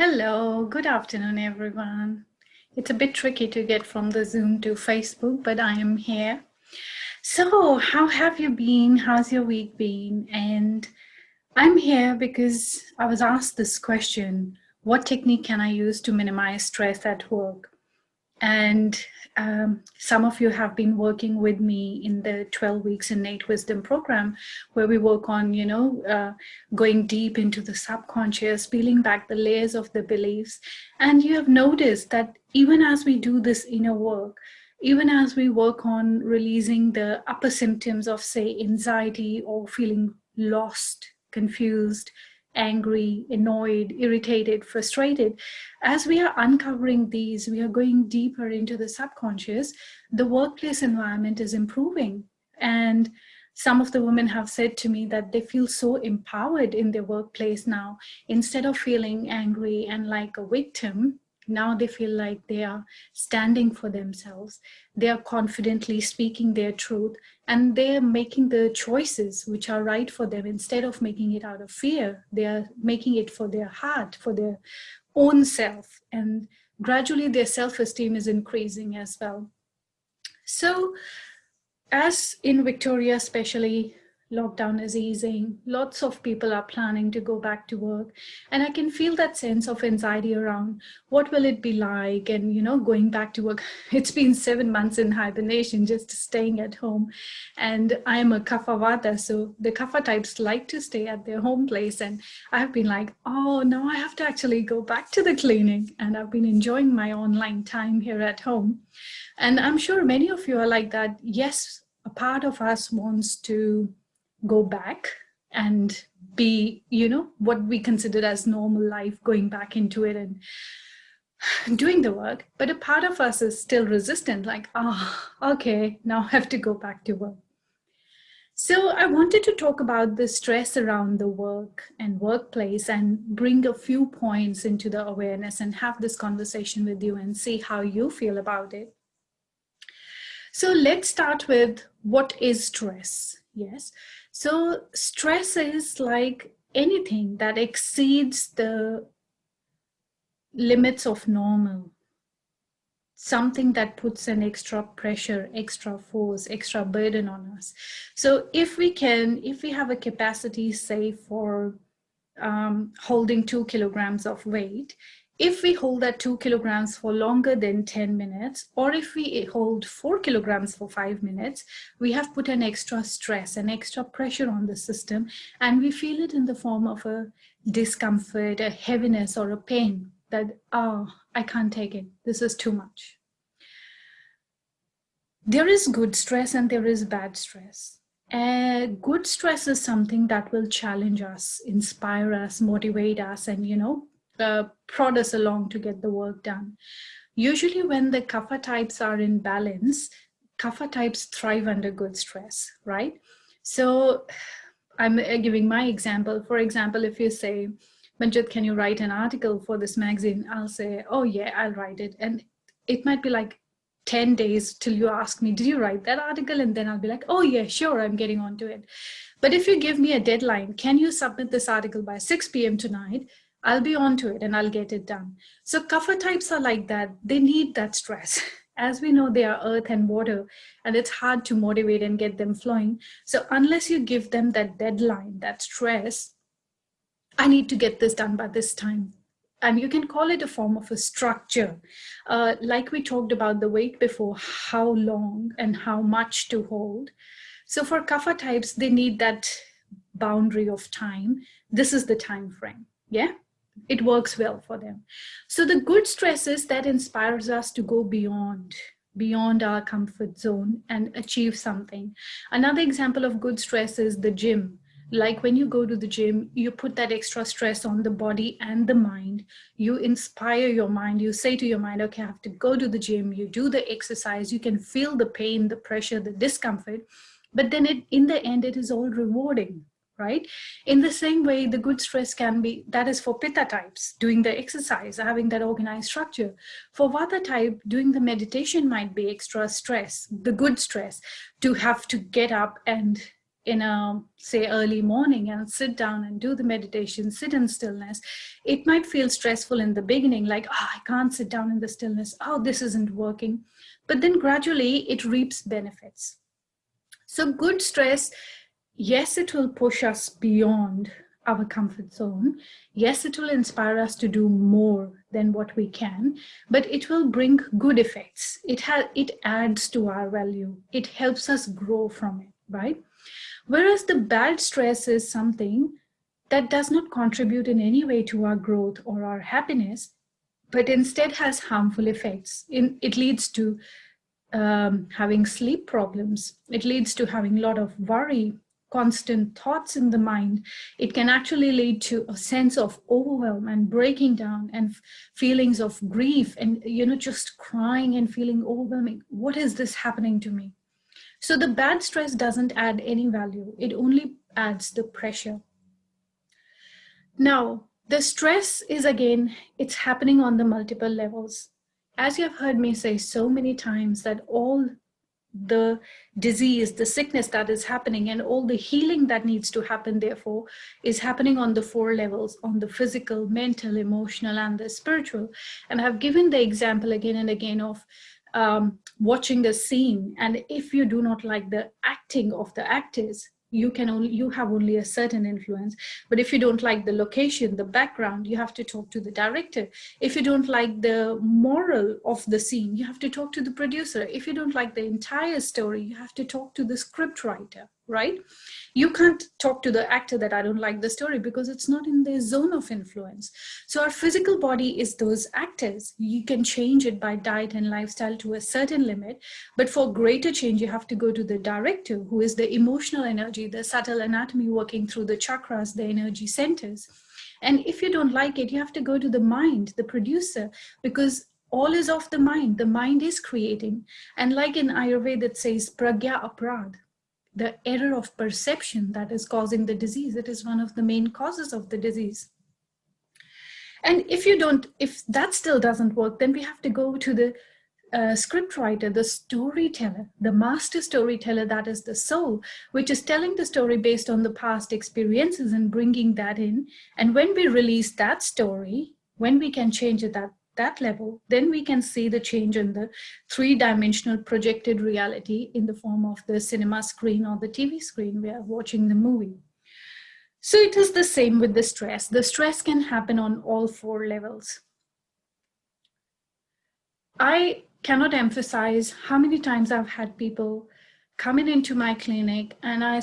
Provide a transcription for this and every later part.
Hello, good afternoon, everyone. It's a bit tricky to get from the Zoom to Facebook, but I am here. So, how have you been? How's your week been? And I'm here because I was asked this question: what technique can I use to minimize stress at work? And some of you have been working with me in the 12 weeks innate wisdom program, where we work on, going deep into the subconscious, peeling back the layers of the beliefs. And you have noticed that even as we do this inner work, even as we work on releasing the upper symptoms of, say, anxiety or feeling lost, confused, angry, annoyed, irritated, frustrated, as we are uncovering these, we are going deeper into the subconscious, the workplace environment is improving. And some of the women have said to me that they feel so empowered in their workplace now. Instead of feeling angry and like a victim, now they feel like they are standing for themselves. They are confidently speaking their truth, and they're making the choices which are right for them. Instead of making it out of fear, they are making it for their heart, for their own self, and gradually their self-esteem is increasing as well. So as in Victoria especially, lockdown is easing, lots of people are planning to go back to work, and I can feel that sense of anxiety around what will it be like, and going back to work. It's been 7 months in hibernation, just staying at home, and I am a kapha vata, so the kapha types like to stay at their home place, and I've been like, oh, now I have to actually go back to the clinic, and I've been enjoying my online time here at home. And I'm sure many of you are like that. Yes, a part of us wants to go back and be, what we consider as normal life, going back into it and doing the work. But a part of us is still resistant, like, okay, now I have to go back to work. So I wanted to talk about the stress around the work and workplace and bring a few points into the awareness and have this conversation with you and see how you feel about it. So let's start with what is stress. Yes. So stress is like anything that exceeds the limits of normal, something that puts an extra pressure, extra force, extra burden on us. So if we have a capacity, say, for holding 2 kilograms of weight, if we hold that 2 kilograms for longer than 10 minutes, or if we hold 4 kilograms for 5 minutes, we have put an extra stress, an extra pressure on the system, and we feel it in the form of a discomfort, a heaviness, or a pain that, I can't take it. This is too much. There is good stress and there is bad stress. Good stress is something that will challenge us, inspire us, motivate us, and prod us along to get the work done. Usually when the kapha types are in balance, kapha types thrive under good stress, right? So I'm giving my example. For example, if you say, Manjit, can you write an article for this magazine? I'll say, oh yeah, I'll write it. And it might be like 10 days till you ask me, did you write that article? And then I'll be like, oh yeah, sure, I'm getting onto it. But if you give me a deadline, can you submit this article by 6 p.m. tonight? I'll be onto it and I'll get it done. So kapha types are like that. They need that stress. As we know, they are earth and water, and it's hard to motivate and get them flowing. So unless you give them that deadline, that stress, I need to get this done by this time. And you can call it a form of a structure. Like we talked about the weight before, how long and how much to hold. So for kapha types, they need that boundary of time. This is the time frame. Yeah, it works well for them. So the good stress is that inspires us to go beyond our comfort zone and achieve something. Another example of good stress is the gym. Like when you go to the gym, you put that extra stress on the body and the mind. You inspire your mind. You say to your mind, okay, I have to go to the gym. You do the exercise. You can feel the pain, the pressure, the discomfort. But then in the end, it is all rewarding, right? In the same way, the good stress can be, that is for pitta types, doing the exercise, having that organized structure. For vata type, doing the meditation might be extra stress, the good stress, to have to get up and in a, say, early morning and sit down and do the meditation, sit in stillness, it might feel stressful in the beginning, like, oh, I can't sit down in the stillness. Oh, this isn't working. But then gradually it reaps benefits. So good stress, yes, it will push us beyond our comfort zone. Yes, it will inspire us to do more than what we can, but it will bring good effects. It adds to our value. It helps us grow from it, right? Whereas the bad stress is something that does not contribute in any way to our growth or our happiness, but instead has harmful effects. It leads to having sleep problems. It leads to having a lot of worry, constant thoughts in the mind. It can actually lead to a sense of overwhelm and breaking down and feelings of grief and, just crying and feeling overwhelming. What is this happening to me? So the bad stress doesn't add any value. It only adds the pressure. Now, the stress is, again, it's happening on the multiple levels. As you have heard me say so many times, that all the disease, the sickness that is happening, and all the healing that needs to happen, therefore, is happening on the 4 levels, on the physical, mental, emotional, and the spiritual. And I've given the example again and again of watching a scene, and if you do not like the acting of the actors, you have only a certain influence. But if you don't like the location, the background, you have to talk to the director. If you don't like the moral of the scene, you have to talk to the producer. If you don't like the entire story, you have to talk to the script writer, right? You can't talk to the actor that I don't like the story, because it's not in their zone of influence. So our physical body is those actors. You can change it by diet and lifestyle to a certain limit, but for greater change, you have to go to the director, who is the emotional energy, the subtle anatomy working through the chakras, the energy centers. And if you don't like it, you have to go to the mind, the producer, because all is of the mind. The mind is creating. And like in Ayurveda, it says pragya aprad, the error of perception that is causing the disease. It is one of the main causes of the disease. And if that still doesn't work, then we have to go to the script writer, the storyteller, the master storyteller, that is the soul, which is telling the story based on the past experiences and bringing that in. And when we release that story, when we can change it at that level, then we can see the change in the 3-dimensional projected reality in the form of the cinema screen or the TV screen we are watching the movie. So it is the same with the stress. The stress can happen on all 4 levels. I cannot emphasize how many times I've had people coming into my clinic, and I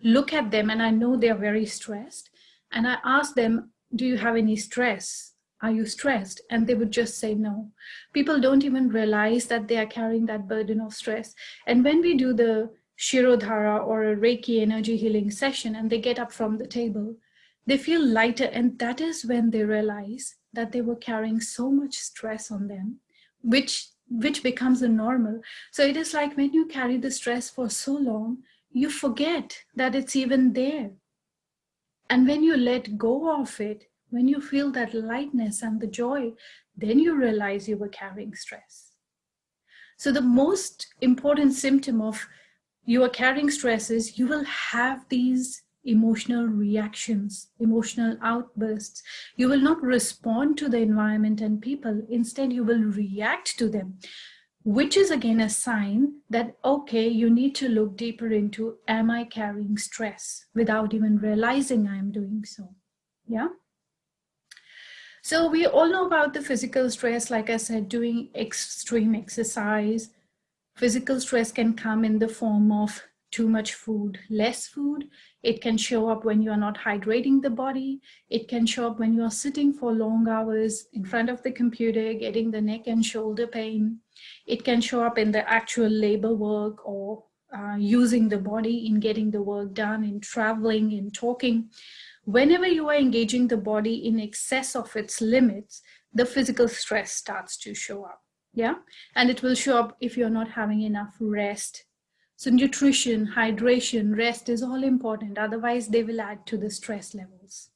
look at them and I know they're very stressed. And I ask them, do you have any stress? Are you stressed? And they would just say no. People don't even realize that they are carrying that burden of stress. And when we do the Shirodhara or a Reiki energy healing session and they get up from the table, they feel lighter. And that is when they realize that they were carrying so much stress on them, which becomes a normal. So it is like when you carry the stress for so long, you forget that it's even there. And when you let go of it, when you feel that lightness and the joy, then you realize you were carrying stress. So the most important symptom of you are carrying stress is you will have these emotional reactions, emotional outbursts. You will not respond to the environment and people. Instead, you will react to them, which is again a sign that, okay, you need to look deeper into, am I carrying stress, without even realizing I'm doing so. Yeah. So we all know about the physical stress, like I said, doing extreme exercise. Physical stress can come in the form of too much food, less food. It can show up when you are not hydrating the body. It can show up when you are sitting for long hours in front of the computer, getting the neck and shoulder pain. It can show up in the actual labor work, or using the body in getting the work done, in traveling, in talking. Whenever you are engaging the body in excess of its limits, the physical stress starts to show up. Yeah. And it will show up if you're not having enough rest. So nutrition, hydration, rest is all important. Otherwise, they will add to the stress levels.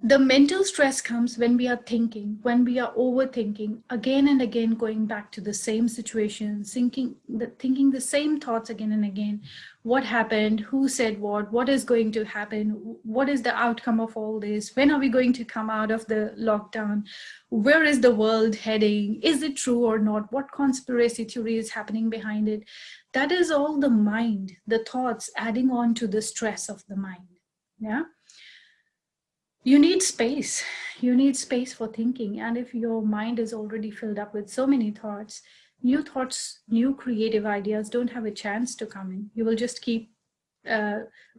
The mental stress comes when we are thinking, when we are overthinking again and again, going back to the same situation, thinking the same thoughts again and again. What happened? Who said what? What is going to happen? What is the outcome of all this? When are we going to come out of the lockdown? Where is the world heading? Is it true or not? What conspiracy theory is happening behind it? That is all the mind, the thoughts adding on to the stress of the mind. Yeah. You need space. You need space for thinking. And if your mind is already filled up with so many thoughts, new creative ideas don't have a chance to come in. You will just keep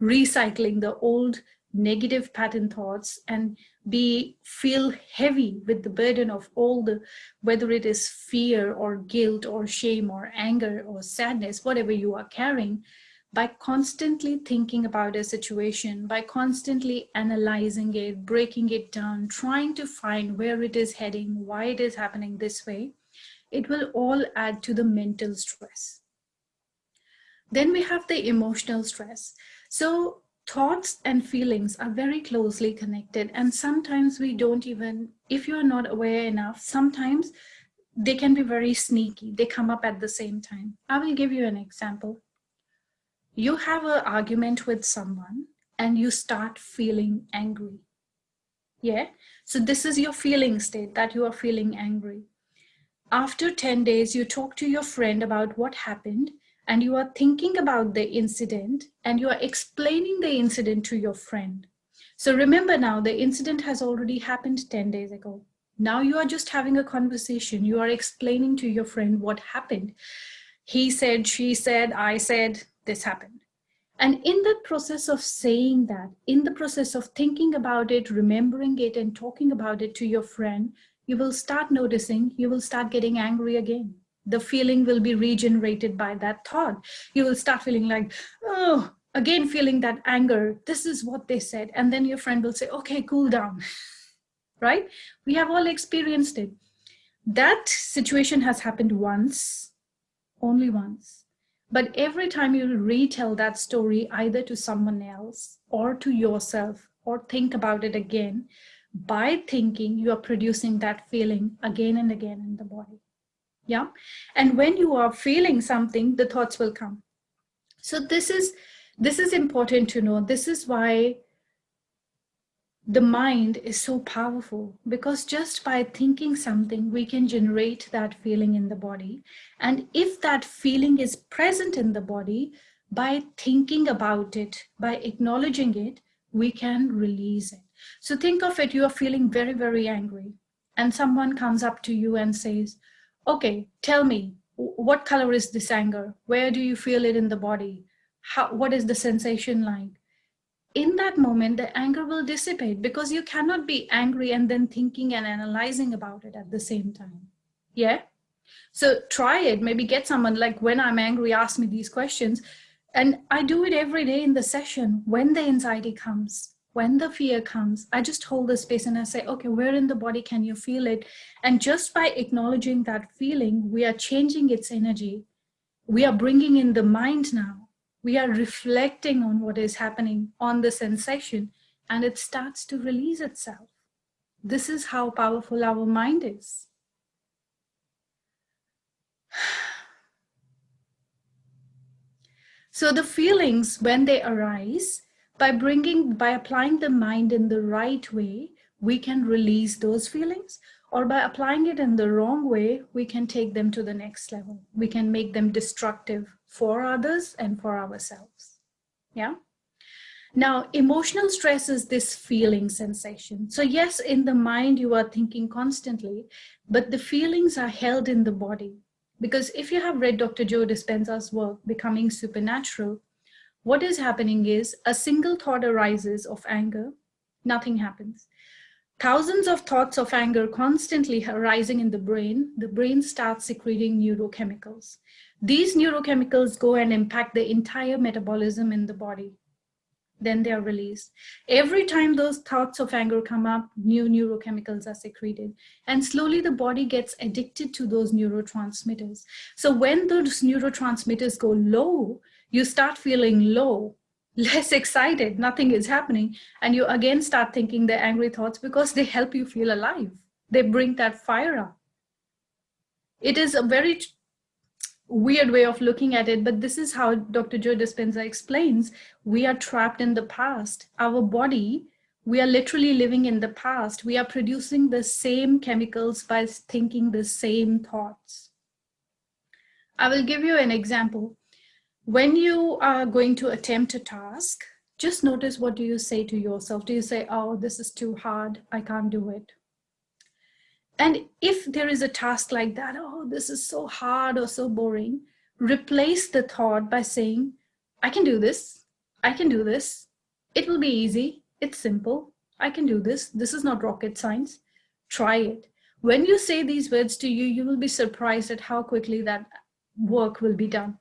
recycling the old negative pattern thoughts and feel heavy with the burden of all the, whether it is fear or guilt or shame or anger or sadness, whatever you are carrying. By constantly thinking about a situation, by constantly analyzing it, breaking it down, trying to find where it is heading, why it is happening this way, it will all add to the mental stress. Then we have the emotional stress. So thoughts and feelings are very closely connected. And sometimes we don't even, if you're not aware enough, sometimes they can be very sneaky. They come up at the same time. I will give you an example. You have an argument with someone and you start feeling angry. Yeah. So this is your feeling state, that you are feeling angry. After 10 days, you talk to your friend about what happened and you are thinking about the incident and you are explaining the incident to your friend. So remember now, the incident has already happened 10 days ago. Now you are just having a conversation. You are explaining to your friend what happened. He said, she said, I said, this happened. And in the process of saying that, in the process of thinking about it, remembering it, and talking about it to your friend, you will start noticing, you will start getting angry again. The feeling will be regenerated by that thought. You will start feeling like, oh, again, feeling that anger. This is what they said. And then your friend will say, okay, cool down. Right? We have all experienced it. That situation has happened once, only once. But every time you retell that story, either to someone else or to yourself, or think about it again, by thinking, you are producing that feeling again and again in the body. Yeah. And when you are feeling something, the thoughts will come. So this is important to know. This is why the mind is so powerful, because just by thinking something, we can generate that feeling in the body. And if that feeling is present in the body, by thinking about it, by acknowledging it, we can release it. So think of it, you are feeling very, very angry, and someone comes up to you and says, okay, tell me, what color is this anger? Where do you feel it in the body? What is the sensation like? In that moment, the anger will dissipate, because you cannot be angry and then thinking and analyzing about it at the same time. Yeah. So try it. Maybe get someone, like, when I'm angry, ask me these questions. And I do it every day in the session. When the anxiety comes, when the fear comes, I just hold the space and I say, okay, where in the body can you feel it? And just by acknowledging that feeling, we are changing its energy. We are bringing in the mind now. We are reflecting on what is happening, on the sensation, and it starts to release itself. This is how powerful our mind is. So the feelings, when they arise, by applying the mind in the right way, we can release those feelings. Or by applying it in the wrong way, we can take them to the next level. We can make them destructive for others and for ourselves. Yeah. Now, emotional stress is this feeling sensation. So yes, in the mind, you are thinking constantly, but the feelings are held in the body. Because if you have read Dr. Joe Dispenza's work, Becoming Supernatural, what is happening is a single thought arises of anger, nothing happens. Thousands of thoughts of anger constantly arising in the brain starts secreting neurochemicals. These neurochemicals go and impact the entire metabolism in the body. Then they are released. Every time those thoughts of anger come up, new neurochemicals are secreted. And slowly the body gets addicted to those neurotransmitters. So when those neurotransmitters go low, you start feeling low. less excited, nothing is happening. And you again start thinking the angry thoughts because they help you feel alive. They bring that fire up. It is a very weird way of looking at it, but this is how Dr. Joe Dispenza explains. We are trapped in the past. Our body, we are literally living in the past. We are producing the same chemicals by thinking the same thoughts. I will give you an example. When you are going to attempt a task, just notice, what do you say to yourself? Do you say, oh, this is too hard, I can't do it? And if there is a task like that, oh, this is so hard or so boring, replace the thought by saying, I can do this. I can do this. It will be easy. It's simple. I can do this. This is not rocket science. Try it. When you say these words to you, you will be surprised at how quickly that work will be done.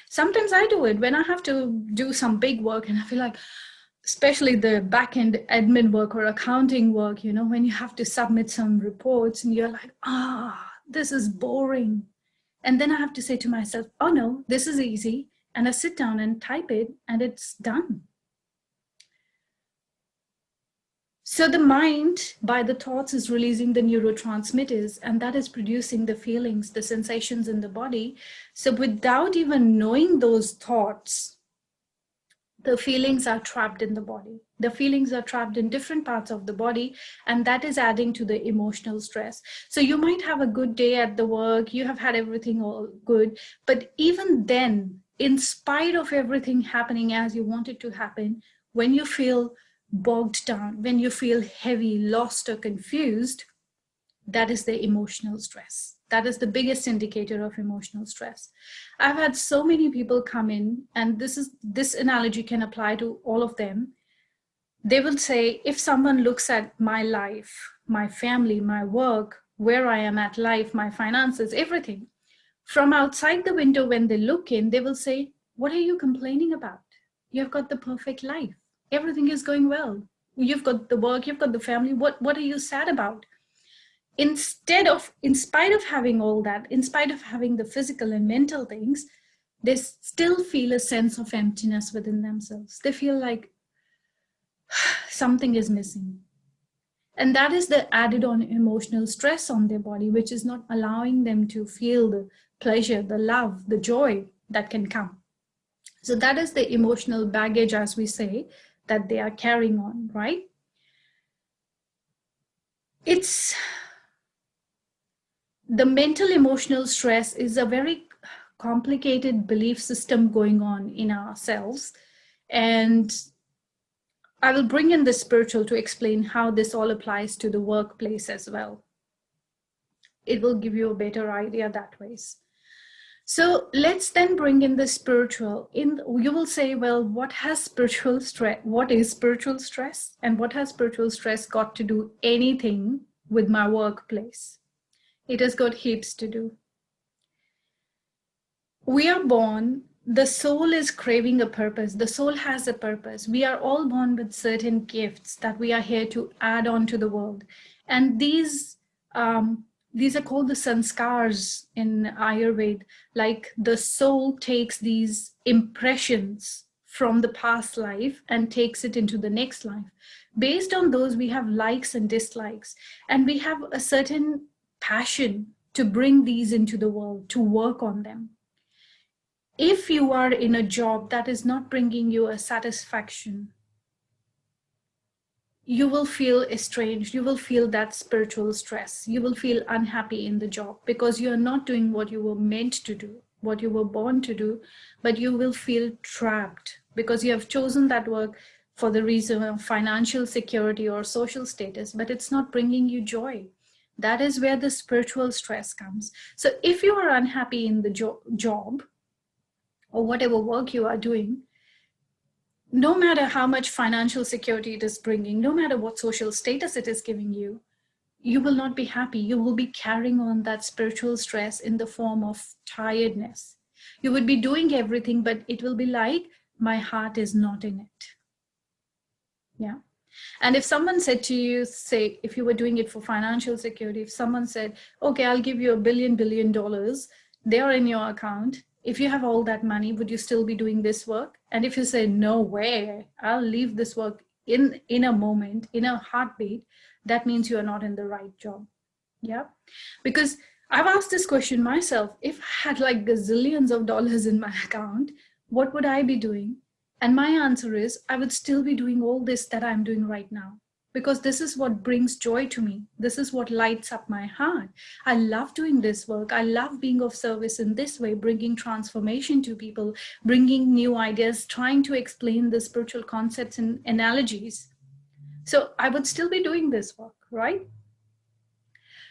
Sometimes I do it when I have to do some big work and I feel like, especially the back-end admin work or accounting work, you know, when you have to submit some reports and you're like, this is boring. And then I have to say to myself, oh no, this is easy. And I sit down and type it and it's done. So the mind, by the thoughts, is releasing the neurotransmitters, and that is producing the feelings, the sensations in the body. So without even knowing those thoughts, the feelings are trapped in the body. The feelings are trapped in different parts of the body, and that is adding to the emotional stress. So you might have a good day at the work, you have had everything all good, but even then, in spite of everything happening as you want it to happen, when you feel bogged down, when you feel heavy, lost, or confused, that is the emotional stress. That is the biggest indicator of emotional stress. I've had so many people come in, and this analogy can apply to all of them. They will say, if someone looks at my life, my family, my work, where I am at life, my finances, everything, from outside the window, when they look in, they will say, what are you complaining about? You've got the perfect life. Everything is going well. You've got the work, you've got the family. What are you sad about? In spite of having all that, in spite of having the physical and mental things, they still feel a sense of emptiness within themselves. They feel like something is missing. And that is the added on emotional stress on their body, which is not allowing them to feel the pleasure, the love, the joy that can come. So that is the emotional baggage, as we say, that they are carrying on, right? It's the mental emotional stress is a very complicated belief system going on in ourselves. And I will bring in the spiritual to explain how this all applies to the workplace as well. It will give you a better idea that way. So let's then bring in the spiritual. You will say, well, what has spiritual stress? What is spiritual stress? And what has spiritual stress got to do anything with my workplace? It has got heaps to do. We are born, the soul is craving a purpose. The soul has a purpose. We are all born with certain gifts that we are here to add on to the world. And these are called the sanskars in Ayurveda. Like the soul takes these impressions from the past life and takes it into the next life. Based on those, we have likes and dislikes. And we have a certain passion to bring these into the world, to work on them. If you are in a job that is not bringing you a satisfaction, you will feel estranged, you will feel that spiritual stress, you will feel unhappy in the job because you are not doing what you were meant to do, what you were born to do, but you will feel trapped because you have chosen that work for the reason of financial security or social status, but it's not bringing you joy. That is where the spiritual stress comes. So if you are unhappy in the job, or whatever work you are doing, no matter how much financial security it is bringing, no matter what social status it is giving you, you will not be happy. You will be carrying on that spiritual stress in the form of tiredness. You would be doing everything, but it will be like, my heart is not in it. Yeah. And if someone said to you, say, if you were doing it for financial security, if someone said, okay, I'll give you $1 billion, they are in your account. If you have all that money, would you still be doing this work? And if you say, no way, I'll leave this work in a moment, in a heartbeat, that means you are not in the right job. Yeah. Because I've asked this question myself. If I had like gazillions of dollars in my account, what would I be doing? And my answer is, I would still be doing all this that I'm doing right now, because this is what brings joy to me. This is what lights up my heart. I love doing this work. I love being of service in this way, bringing transformation to people, bringing new ideas, trying to explain the spiritual concepts and analogies. So I would still be doing this work, right?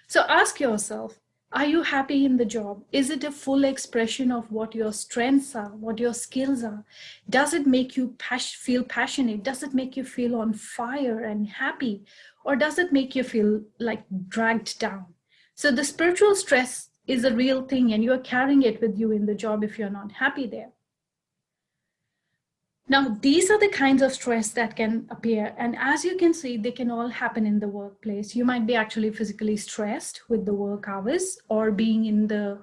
So ask yourself, are you happy in the job? Is it a full expression of what your strengths are, what your skills are? Does it make you feel passionate? Does it make you feel on fire and happy? Or does it make you feel like dragged down? So the spiritual stress is a real thing, and you're carrying it with you in the job if you're not happy there. Now, these are the kinds of stress that can appear. And as you can see, they can all happen in the workplace. You might be actually physically stressed with the work hours, or being in the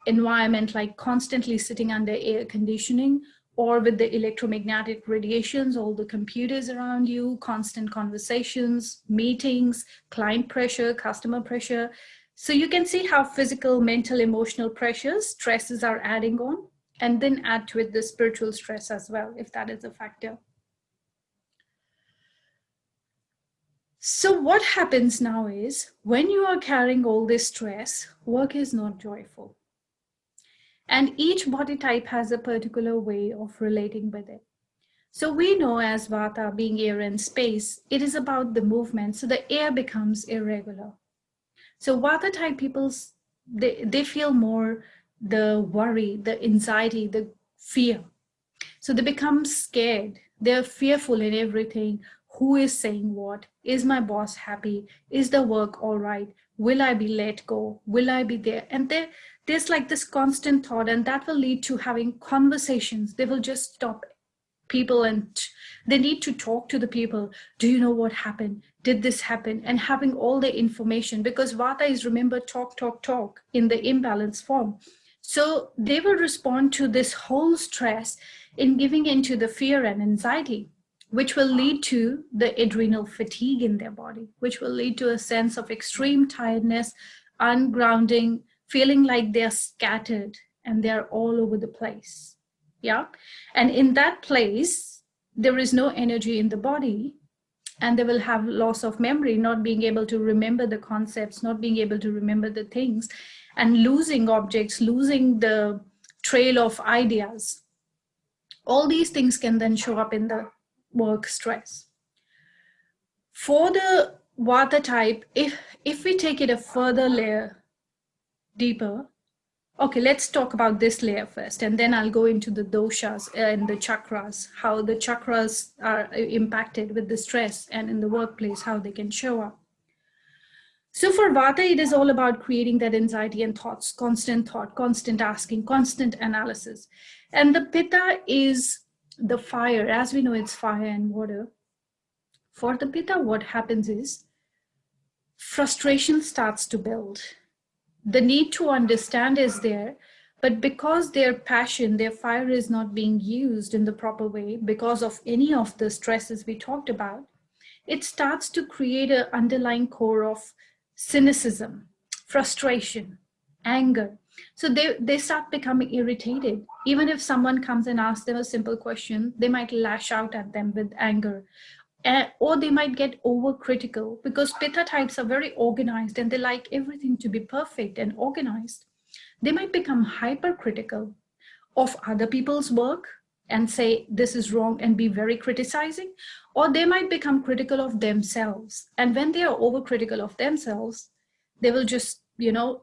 environment, like constantly sitting under air conditioning, or with the electromagnetic radiations, all the computers around you, constant conversations, meetings, client pressure, customer pressure. So you can see how physical, mental, emotional pressures, stresses are adding on. And then add to it the spiritual stress as well, if that is a factor. So what happens now is, when you are carrying all this stress, work is not joyful. And each body type has a particular way of relating with it. So we know, as Vata being air and space, it is about the movement. So the air becomes irregular. So Vata type people, they feel more the worry, the anxiety, the fear. So they become scared. They're fearful in everything. Who is saying what? Is my boss happy? Is the work all right? Will I be let go? Will I be there? And there's like this constant thought, and that will lead to having conversations. They will just stop people, and they need to talk to the people. Do you know what happened? Did this happen? And having all the information, because Vata is, remember, talk in the imbalance form. So they will respond to this whole stress in giving into the fear and anxiety, which will lead to the adrenal fatigue in their body, which will lead to a sense of extreme tiredness, ungrounding, feeling like they're scattered and they're all over the place. Yeah. And in that place, there is no energy in the body, and they will have loss of memory, not being able to remember the concepts, not being able to remember the things, and losing objects, losing the trail of ideas. All these things can then show up in the work stress. For the Vata type, if we take it a further layer deeper, okay, let's talk about this layer first, and then I'll go into the doshas and the chakras, how the chakras are impacted with the stress, and in the workplace, how they can show up. So for Vata, it is all about creating that anxiety and thoughts, constant thought, constant asking, constant analysis. And the Pitta is the fire. As we know, it's fire and water. For the Pitta, what happens is frustration starts to build. The need to understand is there, but because their passion, their fire is not being used in the proper way, because of any of the stresses we talked about, it starts to create an underlying core of cynicism, frustration, anger. So they start becoming irritated. Even if someone comes and asks them a simple question, they might lash out at them with anger. Or they might get overcritical, because Pitta types are very organized and they like everything to be perfect and organized. They might become hypercritical of other people's work and say this is wrong and be very criticizing, or they might become critical of themselves. And when they are overcritical of themselves, they will just,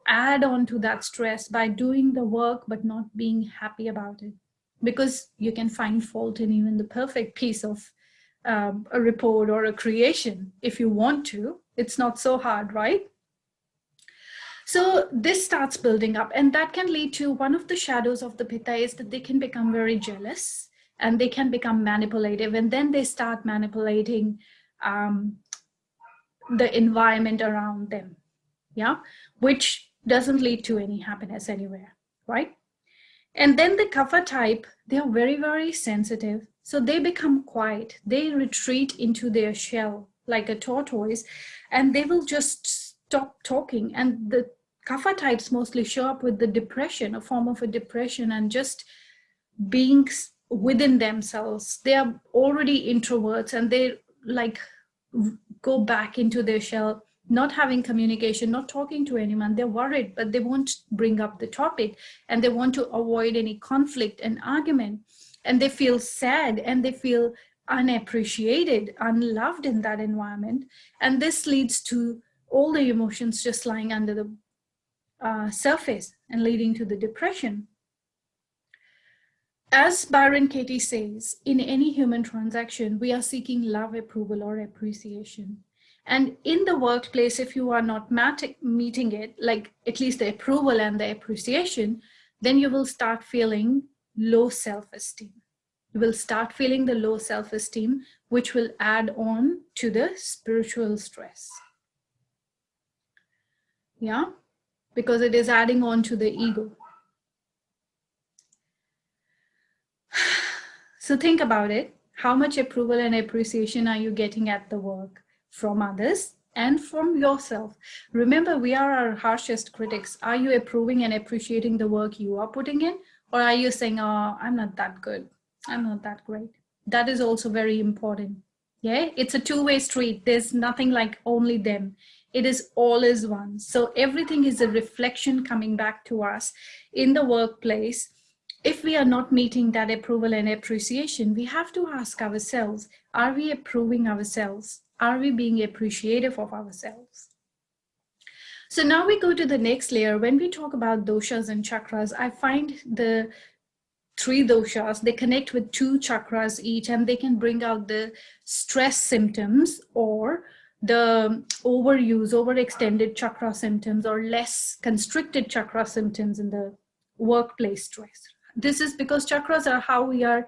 add on to that stress by doing the work but not being happy about it, because you can find fault in even the perfect piece of a report or a creation if you want to. It's not so hard, right? So this starts building up, and that can lead to, one of the shadows of the Pitta is that they can become very jealous and they can become manipulative, and then they start manipulating the environment around them, yeah, which doesn't lead to any happiness anywhere, right? And then the kapha type, they are very, very sensitive. So they become quiet. They retreat into their shell like a tortoise, and they will just stop talking. And the kapha types mostly show up with the depression, a form of a depression, and just being within themselves. They are already introverts, and they like go back into their shell, not having communication, not talking to anyone. They're worried, but they won't bring up the topic, and they want to avoid any conflict and argument. And they feel sad, and they feel unappreciated, unloved in that environment. And this leads to all the emotions just lying under the surface and leading to the depression. As Byron Katie says, in any human transaction, we are seeking love, approval, or appreciation. And in the workplace, if you are not meeting it, like at least the approval and the appreciation, then you will start feeling low self-esteem. You will start feeling the low self-esteem, which will add on to the spiritual stress. Yeah, because it is adding on to the ego. So think about it. How much approval and appreciation are you getting at the work from others and from yourself? Remember, we are our harshest critics. Are you approving and appreciating the work you are putting in? Or are you saying, oh, I'm not that good, I'm not that great? That is also very important. Yeah, it's a two-way street. There's nothing like only them. It is all is one. So everything is a reflection coming back to us in the workplace. If we are not meeting that approval and appreciation, we have to ask ourselves, are we approving ourselves? Are we being appreciative of ourselves? So now we go to the next layer. When we talk about doshas and chakras, I find the 3 doshas, they connect with 2 chakras each, and they can bring out the stress symptoms or the overextended chakra symptoms, or less constricted chakra symptoms in the workplace stress. This is because chakras are how we are,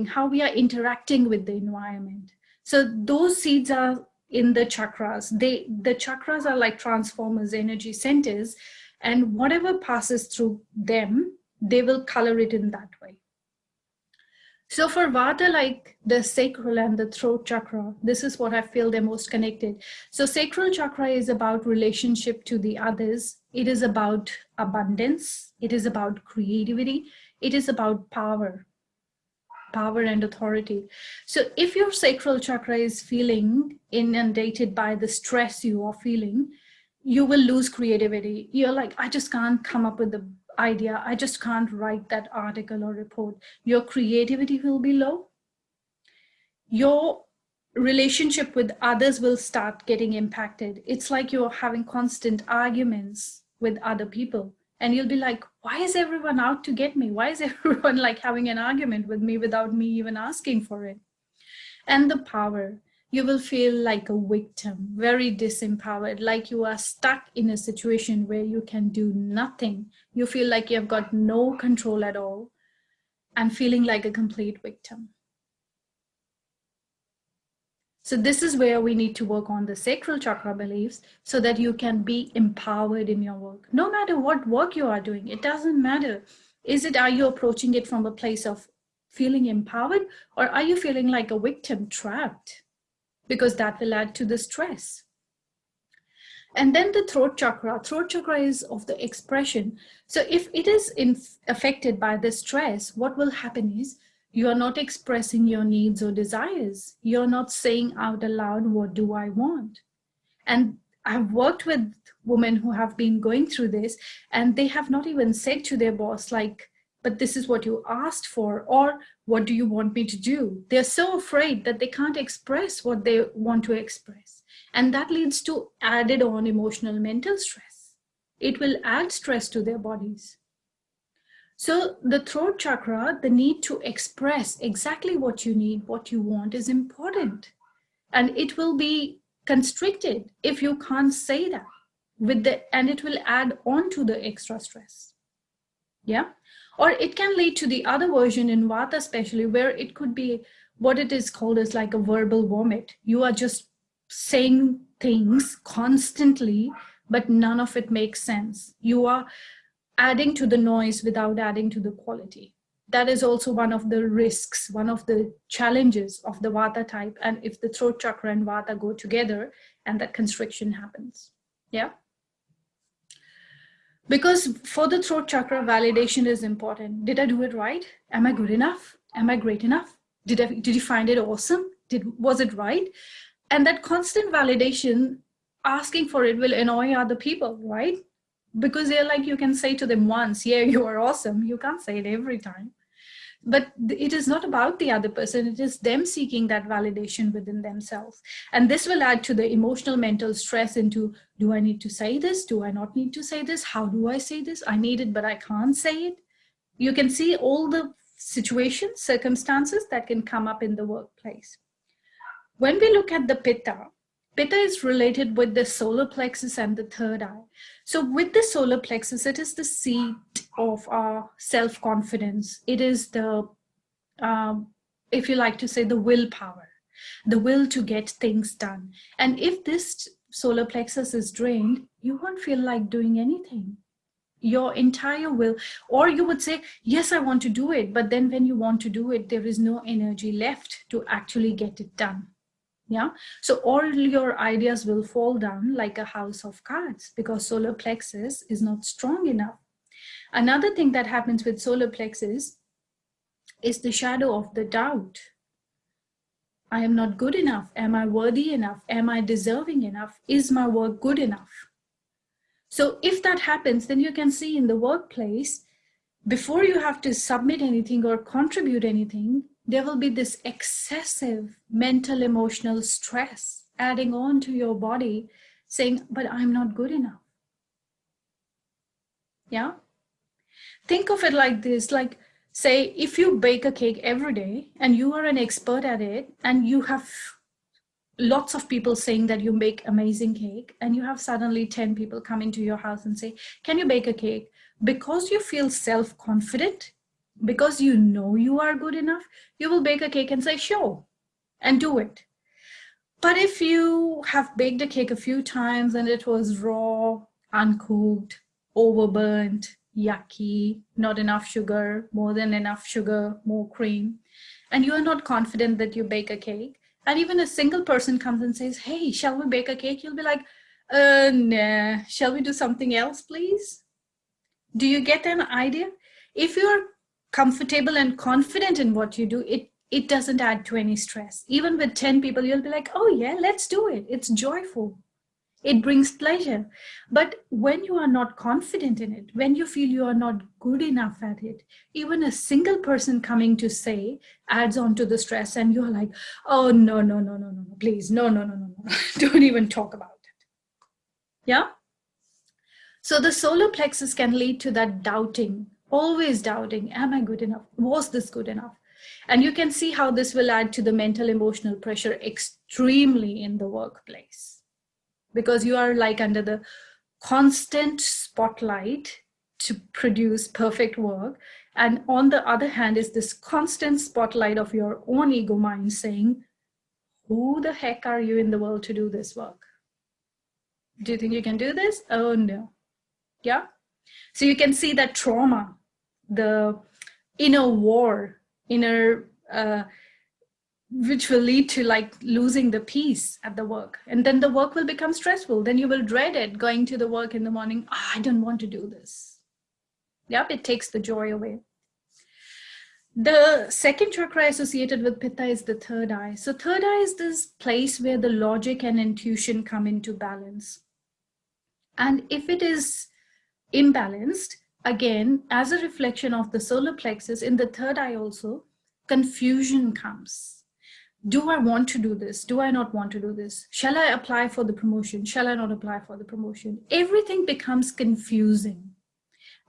how we are interacting with the environment. So those seeds are in the chakras. The chakras are like transformers, energy centers, and whatever passes through them, they will color it in that way. So for Vata, like the sacral and the throat chakra, this is what I feel they're most connected. So sacral chakra is about relationship to the others. It is about abundance. It is about creativity. It is about power and authority. So if your sacral chakra is feeling inundated by the stress you are feeling, you will lose creativity. You're like, I just can't come up with the idea. I just can't write that article or report. Your creativity will be low. Your relationship with others will start getting impacted. It's like you're having constant arguments with other people. And you'll be like, why is everyone out to get me? Why is everyone like having an argument with me without me even asking for it? And the power. You will feel like a victim, very disempowered, like you are stuck in a situation where you can do nothing. You feel like you have got no control at all, and feeling like a complete victim. So this is where we need to work on the sacral chakra beliefs so that you can be empowered in your work. No matter what work you are doing, it doesn't matter. Are you approaching it from a place of feeling empowered, or are you feeling like a victim trapped? Because that will add to the stress. And then the throat chakra is of the expression. So if it is affected by the stress, what will happen is you are not expressing your needs or desires. You're not saying out aloud, what do I want? And I've worked with women who have been going through this, and they have not even said to their boss, like, but this is what you asked for, or what do you want me to do? They're so afraid that they can't express what they want to express. And that leads to added on emotional mental stress. It will add stress to their bodies. So the throat chakra, the need to express exactly what you need, what you want is important. And it will be constricted if you can't say that and it will add on to the extra stress. Yeah. Or it can lead to the other version in Vata, especially, where it could be what it is called as like a verbal vomit. You are just saying things constantly but none of it makes sense. You are adding to the noise without adding to the quality. That is also one of the risks, one of the challenges of the Vata type. And if the throat chakra and Vata go together, and that constriction happens. Yeah. Because for the throat chakra, validation is important. Did I do it right? Am I good enough? Am I great enough? Did you find it awesome? Was it right? And that constant validation, asking for it, will annoy other people, right? Because they're like, you can say to them once, yeah, you are awesome. You can't say it every time. But it is not about the other person. It is them seeking that validation within themselves. And this will add to the emotional, mental stress into, do I need to say this? Do I not need to say this? How do I say this? I need it, but I can't say it. You can see all the situations, circumstances that can come up in the workplace. When we look at the Pitta, Pitta is related with the solar plexus and the third eye. So with the solar plexus, it is the seat of our self-confidence. It is the, if you like to say, the willpower, the will to get things done. And if this solar plexus is drained, you won't feel like doing anything. Your entire will, or you would say, yes, I want to do it. But then when you want to do it, there is no energy left to actually get it done. Yeah. So all your ideas will fall down like a house of cards because solar plexus is not strong enough. Another thing that happens with solar plexus is the shadow of the doubt. I am not good enough. Am I worthy enough? Am I deserving enough? Is my work good enough? So if that happens, then you can see in the workplace, before you have to submit anything or contribute anything, there will be this excessive mental, emotional stress adding on to your body saying, but I'm not good enough. Yeah. Think of it like this, like say, if you bake a cake every day and you are an expert at it and you have lots of people saying that you make amazing cake, and you have suddenly 10 people come into your house and say, can you bake a cake? Because you feel self-confident, because you know you are good enough, you will bake a cake and say, sure, and do it. But if you have baked a cake a few times and it was raw, uncooked, overburnt, yucky, not enough sugar, more than enough sugar, more cream, and you are not confident that you bake a cake, and even a single person comes and says, hey, shall we bake a cake? You'll be like, nah, shall we do something else, please? Do you get an idea? If you're comfortable and confident in what you do, it doesn't add to any stress. Even with 10 people, you'll be like, oh yeah, let's do it. It's joyful. It brings pleasure. But when you are not confident in it, when you feel you are not good enough at it, even a single person coming to say adds on to the stress, and you're like, oh, no, please, no. Don't even talk about it. Yeah? So the solar plexus can lead to that doubting, always doubting, am I good enough? Was this good enough? And you can see how this will add to the mental, emotional pressure extremely in the workplace. Because you are like under the constant spotlight to produce perfect work. And on the other hand is this constant spotlight of your own ego mind saying, who the heck are you in the world to do this work? Do you think you can do this? Oh no. Yeah. So you can see that trauma, the inner war, which will lead to like losing the peace at the work. And then the work will become stressful. Then you will dread it, going to the work in the morning. Oh, I don't want to do this. Yep, it takes the joy away. The second chakra associated with Pitta is the third eye. So third eye is this place where the logic and intuition come into balance. And if it is imbalanced, again, as a reflection of the solar plexus, in the third eye also, confusion comes. Do I want to do this? Do I not want to do this? Shall I apply for the promotion? Shall I not apply for the promotion? Everything becomes confusing.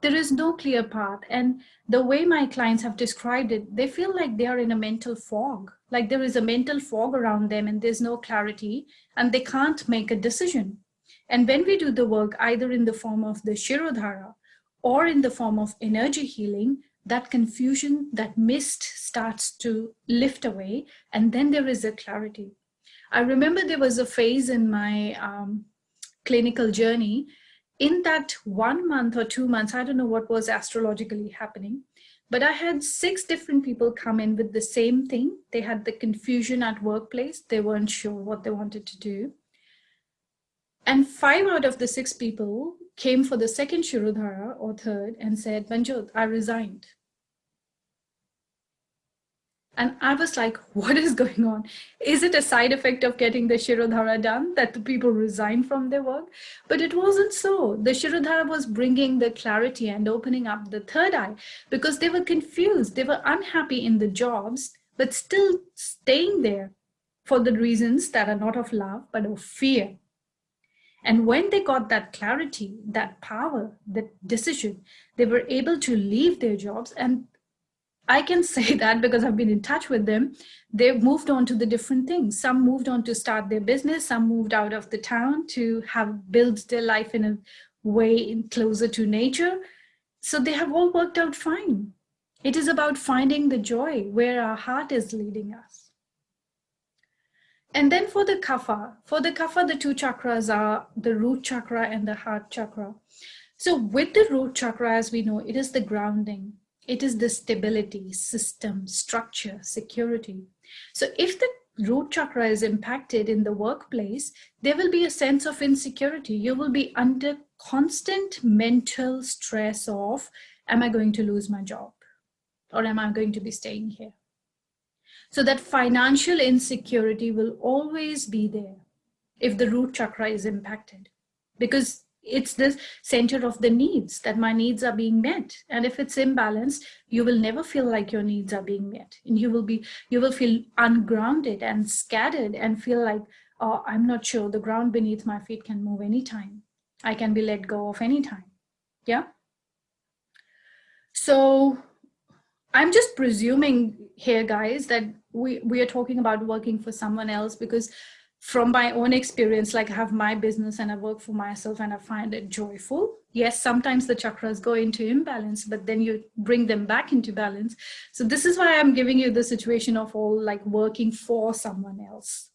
There is no clear path. And the way my clients have described it, they feel like they are in a mental fog, like there is a mental fog around them and there's no clarity and they can't make a decision. And when we do the work, either in the form of the Shirodhara or in the form of energy healing, that confusion, that mist starts to lift away, and then there is a clarity. I remember there was a phase in my clinical journey, in that 1 month or 2 months, I don't know what was astrologically happening, but I had 6 different people come in with the same thing. They had the confusion at workplace. They weren't sure what they wanted to do. And 5 out of the 6 people came for the second Shirodhara or third and said, Manjot, I resigned. And I was like, what is going on? Is it a side effect of getting the Shirodhara done that the people resign from their work? But it wasn't so. The Shirodhara was bringing the clarity and opening up the third eye because they were confused. They were unhappy in the jobs, but still staying there for the reasons that are not of love, but of fear. And when they got that clarity, that power, that decision, they were able to leave their jobs. And I can say that because I've been in touch with them. They've moved on to the different things. Some moved on to start their business. Some moved out of the town to have built their life in a way closer to nature. So they have all worked out fine. It is about finding the joy where our heart is leading us. And then for the kapha, the 2 chakras are the root chakra and the heart chakra. So with the root chakra, as we know, it is the grounding. It is the stability, system, structure, security. So if the root chakra is impacted in the workplace, there will be a sense of insecurity. You will be under constant mental stress of, am I going to lose my job? Or am I going to be staying here? So that financial insecurity will always be there if the root chakra is impacted, because it's the center of the needs, that my needs are being met. And if it's imbalanced, you will never feel like your needs are being met. And you will feel ungrounded and scattered and feel like, oh, I'm not sure, the ground beneath my feet can move anytime. I can be let go of anytime. Yeah. So I'm just presuming here, guys, that we are talking about working for someone else, because from my own experience, like I have my business and I work for myself and I find it joyful. Yes, sometimes the chakras go into imbalance, but then you bring them back into balance. So this is why I'm giving you the situation of all like working for someone else.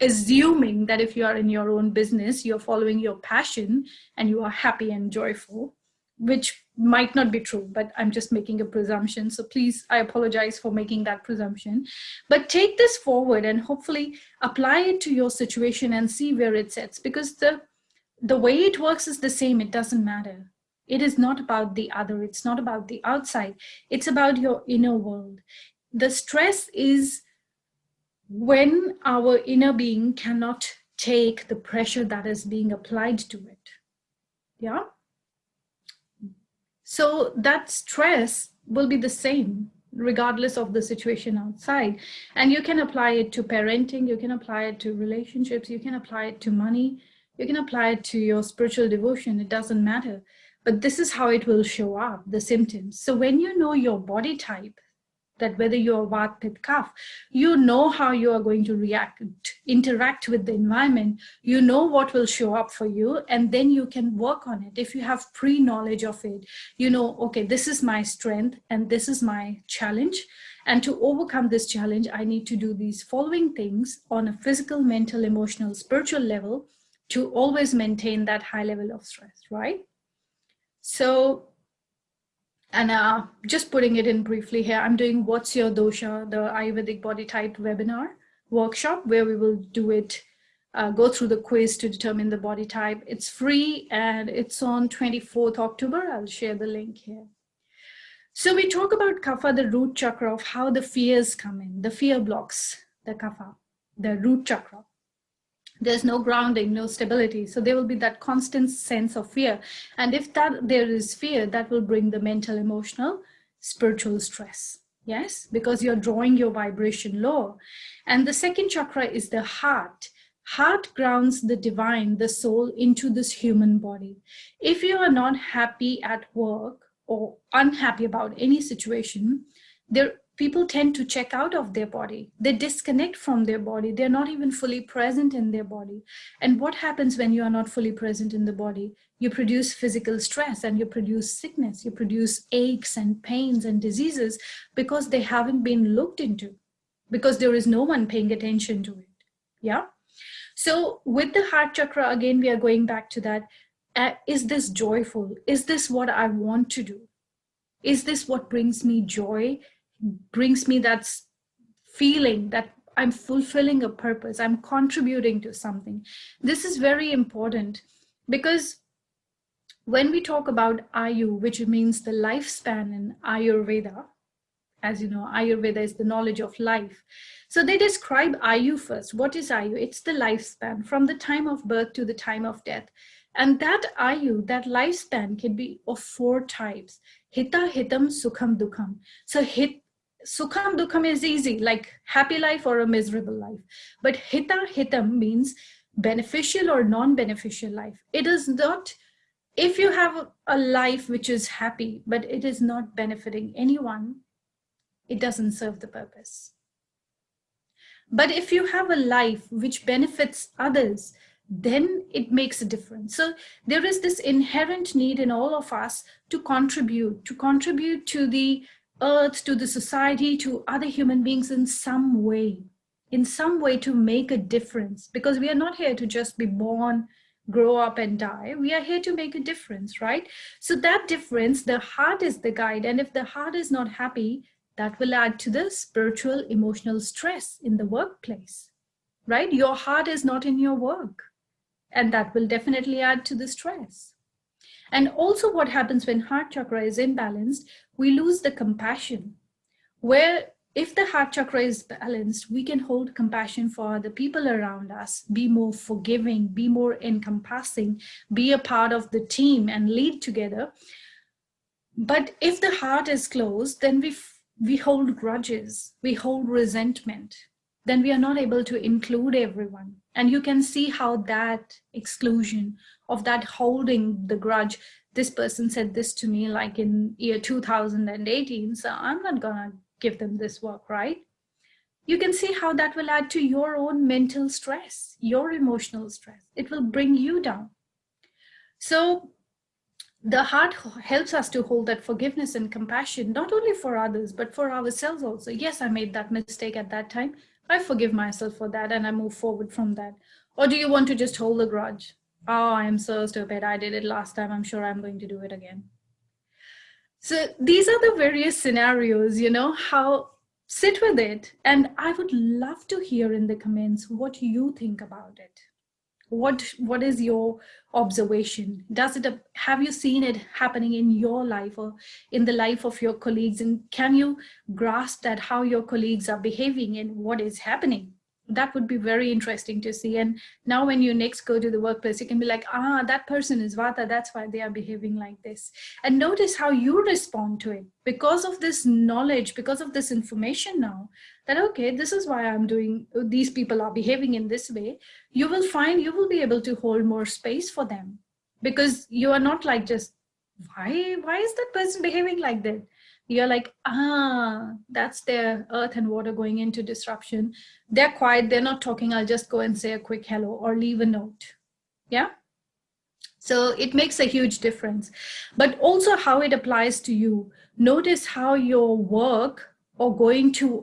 Assuming that if you are in your own business, you're following your passion and you are happy and joyful, which might not be true, but I'm just making a presumption. So please, I apologize for making that presumption. But take this forward and hopefully apply it to your situation and see where it sits, because the way it works is the same. It doesn't matter. It is not about the other. It's not about the outside. It's about your inner world. The stress is when our inner being cannot take the pressure that is being applied to it. Yeah. So that stress will be the same regardless of the situation outside. And you can apply it to parenting, you can apply it to relationships, you can apply it to money, you can apply it to your spiritual devotion, it doesn't matter. But this is how it will show up, the symptoms. So when you know your body type, that whether you're Vat, Pitta, Kapha, you know how you are going to interact with the environment, you know what will show up for you, and then you can work on it. If you have pre-knowledge of it, you know, okay, this is my strength and this is my challenge. And to overcome this challenge, I need to do these following things on a physical, mental, emotional, spiritual level to always maintain that high level of stress, right? So, and just putting it in briefly here, I'm doing What's Your Dosha, the Ayurvedic body type webinar workshop, where we will do it, go through the quiz to determine the body type. It's free and it's on 24th October. I'll share the link here. So we talk about kapha, the root chakra, of how the fears come in. The fear blocks the kapha, the root chakra. There's no grounding, no stability. So there will be that constant sense of fear. And if there is fear, that will bring the mental, emotional, spiritual stress. Yes, because you're drawing your vibration low. And the second chakra is the heart. Heart grounds the divine, the soul, into this human body. If you are not happy at work or unhappy about any situation, people tend to check out of their body. They disconnect from their body. They're not even fully present in their body. And what happens when you are not fully present in the body? You produce physical stress and you produce sickness. You produce aches and pains and diseases because they haven't been looked into, because there is no one paying attention to it. Yeah. So with the heart chakra, again, we are going back to that. Is this joyful? Is this what I want to do? Is this what brings me joy, brings me that feeling that I'm fulfilling a purpose, I'm contributing to something? This is very important, because when we talk about Ayu, which means the lifespan in Ayurveda, as you know, Ayurveda is the knowledge of life. So they describe Ayu first. What is Ayu? It's the lifespan from the time of birth to the time of death. And that Ayu, that lifespan, can be of 4 types. Hita, Hitam, Sukham, Dukham. So Sukham, Dukham is easy, like happy life or a miserable life. But Hita, Hitam means beneficial or non-beneficial life. It is not, if you have a life which is happy, but it is not benefiting anyone, it doesn't serve the purpose. But if you have a life which benefits others, then it makes a difference. So there is this inherent need in all of us to contribute to the earth, to the society, to other human beings in some way to make a difference. Because we are not here to just be born, grow up and die. We are here to make a difference, right? So that difference, the heart is the guide. And if the heart is not happy, that will add to the spiritual, emotional stress in the workplace, right? Your heart is not in your work, and that will definitely add to the stress. And also what happens when heart chakra is imbalanced, we lose the compassion, where if the heart chakra is balanced, we can hold compassion for the people around us, be more forgiving, be more encompassing, be a part of the team and lead together. But if the heart is closed, then we hold grudges, we hold resentment, then we are not able to include everyone. And you can see how that exclusion of that holding the grudge, this person said this to me like in year 2018, so I'm not gonna give them this work, right? You can see how that will add to your own mental stress, your emotional stress. It will bring you down. So the heart helps us to hold that forgiveness and compassion, not only for others, but for ourselves also. Yes, I made that mistake at that time. I forgive myself for that and I move forward from that. Or do you want to just hold a grudge? Oh, I'm so stupid. I did it last time. I'm sure I'm going to do it again. So these are the various scenarios, how sit with it. And I would love to hear in the comments what you think about it. What is your observation? Have you seen it happening in your life or in the life of your colleagues? And can you grasp that how your colleagues are behaving and what is happening? That would be very interesting to see. And now when you next go to the workplace, you can be like, that person is Vata, that's why they are behaving like this. And notice how you respond to it because of this knowledge, because of this information now, that, okay, this is why I'm doing, these people are behaving in this way. You will find you will be able to hold more space for them, because you are not like just, why is that person behaving like that? You're like, that's their earth and water going into disruption. They're quiet, they're not talking. I'll just go and say a quick hello or leave a note. Yeah. So it makes a huge difference. But also how it applies to you. Notice how your work or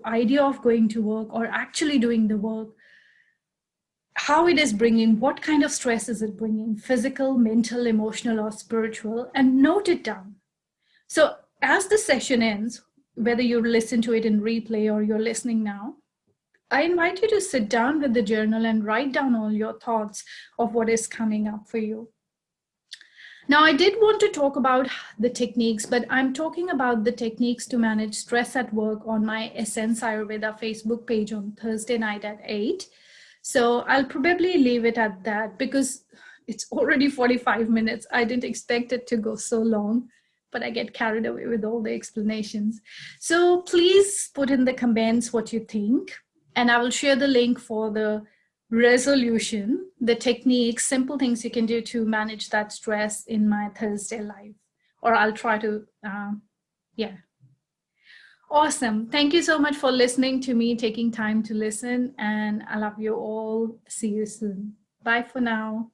idea of going to work or actually doing the work, how it is bringing, what kind of stress is it bringing, physical, mental, emotional, or spiritual, and note it down. So as the session ends, whether you listen to it in replay or you're listening now, I invite you to sit down with the journal and write down all your thoughts of what is coming up for you. Now, I did want to talk about the techniques, but I'm talking about the techniques to manage stress at work on my Essence Ayurveda Facebook page on Thursday night at 8. So I'll probably leave it at that because it's already 45 minutes. I didn't expect it to go so long, but I get carried away with all the explanations. So please put in the comments what you think, and I will share the link for the resolution, the techniques, simple things you can do to manage that stress in my Thursday live, or I'll try to, yeah. Awesome. Thank you so much for listening to me, taking time to listen, and I love you all. See you soon. Bye for now.